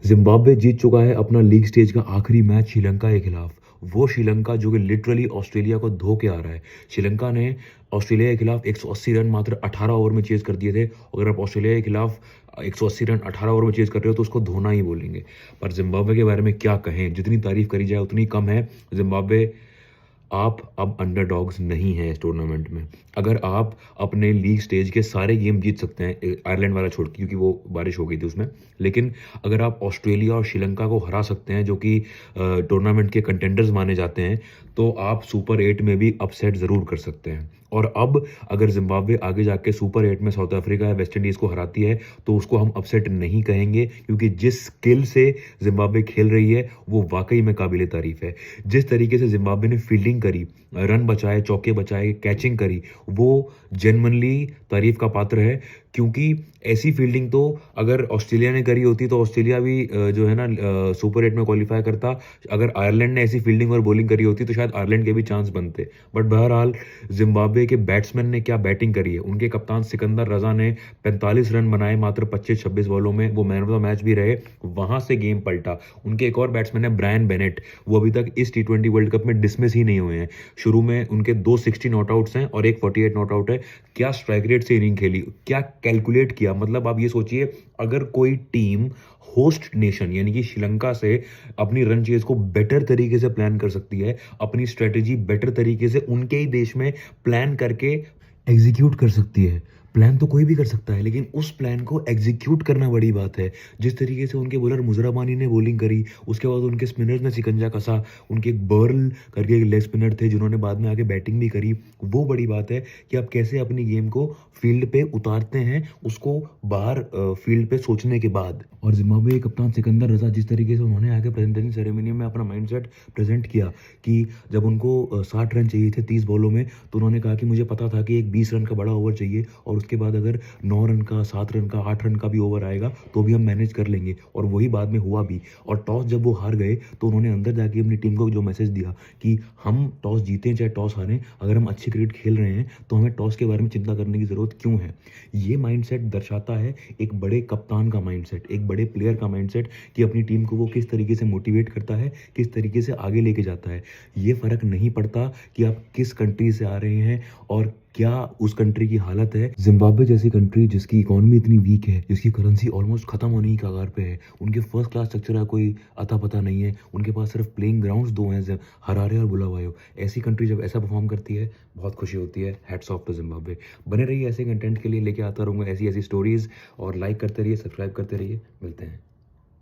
Zimbabwe जीत चुका है अपना लीग स्टेज का आखिरी मैच श्रीलंका के खिलाफ। वो श्रीलंका जो कि लिटरली ऑस्ट्रेलिया को धो के आ रहा है। श्रीलंका ने ऑस्ट्रेलिया के खिलाफ 180 रन मात्र 18 ओवर में चेज कर दिए थे। अगर आप ऑस्ट्रेलिया के खिलाफ 180 रन 18 ओवर में चेज कर रहे हो तो उसको धोना ही बोलेंगे। पर जिम्बाब्वे के बारे में क्या कहें, जितनी तारीफ करी जाए उतनी कम है। जिम्बाब्वे, आप अब अंडरडॉग्स नहीं हैं इस टूर्नामेंट में। अगर आप अपने लीग स्टेज के सारे गेम जीत सकते हैं, आयरलैंड वाला छोड़ के क्योंकि वो बारिश हो गई थी उसमें, लेकिन अगर आप ऑस्ट्रेलिया और श्रीलंका को हरा सकते हैं जो कि टूर्नामेंट के कंटेंडर्स माने जाते हैं, तो आप सुपर 8 में भी अपसेट ज़रूर कर सकते हैं। और अब अगर जिम्बाब्वे आगे जाके सुपर 8 में साउथ अफ्रीका या वेस्ट इंडीज़ को हराती है तो उसको हम अपसेट नहीं कहेंगे, क्योंकि जिस स्किल से जिम्बाब्वे खेल रही है वो वाकई में काबिले तारीफ है। जिस तरीके से जिम्बाब्वे ने फील्डिंग करी, रन बचाए, चौके बचाए, कैचिंग करी, वो जेन्युइनली तारीफ का पात्र है। क्योंकि ऐसी फील्डिंग तो अगर ऑस्ट्रेलिया ने करी होती तो ऑस्ट्रेलिया भी जो है ना सुपर 8 में क्वालिफाई करता। अगर आयरलैंड ने ऐसी फील्डिंग और बॉलिंग करी होती तो शायद आयरलैंड के भी चांस बनते। बट बहरहाल जिम्बाब्वे के बैट्समैन ने क्या बैटिंग करी है। उनके कप्तान सिकंदर रजा ने 45 रन बनाए मात्र 25-26 बॉलों में, वो मैन ऑफ द मैच भी रहे। वहां से गेम पलटा। उनके एक और बैट्समैन है ब्रायन बेनेट, वो अभी तक इस T20 वर्ल्ड कप में डिसमिस ही नहीं हुए हैं। शुरू में उनके 260 नॉट आउट्स हैं और एक 48 नॉट आउट है। क्या स्ट्राइक रेट से इनिंग खेली, क्या कैलकुलेट किया। मतलब आप ये सोचिए, अगर कोई टीम होस्ट नेशन यानी कि श्रीलंका से अपनी रन चेज को बेटर तरीके से प्लान कर सकती है, अपनी स्ट्रेटेजी बेटर तरीके से उनके ही देश में प्लान करके एग्जीक्यूट कर सकती है। प्लान तो कोई भी कर सकता है, लेकिन उस प्लान को एग्जीक्यूट करना बड़ी बात है। जिस तरीके से उनके बॉलर मुजराबानी ने बॉलिंग करी, उसके बाद उनके स्पिनर्स ने शिकंजा कसा। उनके एक बर्ल करके एक लेग स्पिनर थे जिन्होंने बाद में आके बैटिंग भी करी। वो बड़ी बात है कि आप कैसे अपनी गेम को फील्ड पे उतारते हैं, उसको बाहर फील्ड पे सोचने के बाद। और जिम्बाब्वे के कप्तान सिकंदर रजा, जिस तरीके से उन्होंने आगे प्रेजेंटेशन सेरेमनी में अपना माइंडसेट प्रेजेंट किया कि जब उनको 60 रन चाहिए थे 30 बॉलों में, तो उन्होंने कहा कि मुझे पता था कि एक 20 रन का बड़ा ओवर चाहिए और उसके बाद अगर 9 रन का, 7 रन का, 8 रन का भी ओवर आएगा तो भी हम मैनेज कर लेंगे। और वही बाद में हुआ भी। और टॉस जब वो हार गए तो उन्होंने अंदर जाके अपनी टीम को जो मैसेज दिया कि हम टॉस जीतें चाहे टॉस हारें, अगर हम अच्छी क्रिकेट खेल रहे हैं तो हमें टॉस के बारे में चिंता करने की ज़रूरत क्यों है। ये माइंडसेट दर्शाता है एक बड़े कप्तान का माइंडसेट, एक बड़े प्लेयर का माइंडसेट, कि अपनी टीम को वो किस तरीके से मोटिवेट करता है, किस तरीके से आगे लेके जाता है। ये फ़र्क नहीं पड़ता कि आप किस कंट्री से आ रहे हैं और क्या उस कंट्री की हालत है। जिम्बाब्वे जैसी कंट्री जिसकी इकोनॉमी इतनी वीक है, जिसकी करेंसी ऑलमोस्ट खत्म होने की कगार पे है, उनके फर्स्ट क्लास स्ट्रक्चर का कोई अता पता नहीं है, उनके पास सिर्फ प्लेइंग ग्राउंड्स 2 हैं, हरारे और बुलावायो। ऐसी कंट्री जब ऐसा परफॉर्म करती है, बहुत खुशी होती है। Hats off to Zimbabwe. बने रहिए ऐसे कंटेंट के लिए, लेके आता रहूँगा ऐसी ऐसी स्टोरीज। और लाइक करते रहिए, सब्सक्राइब करते रहिए। मिलते हैं।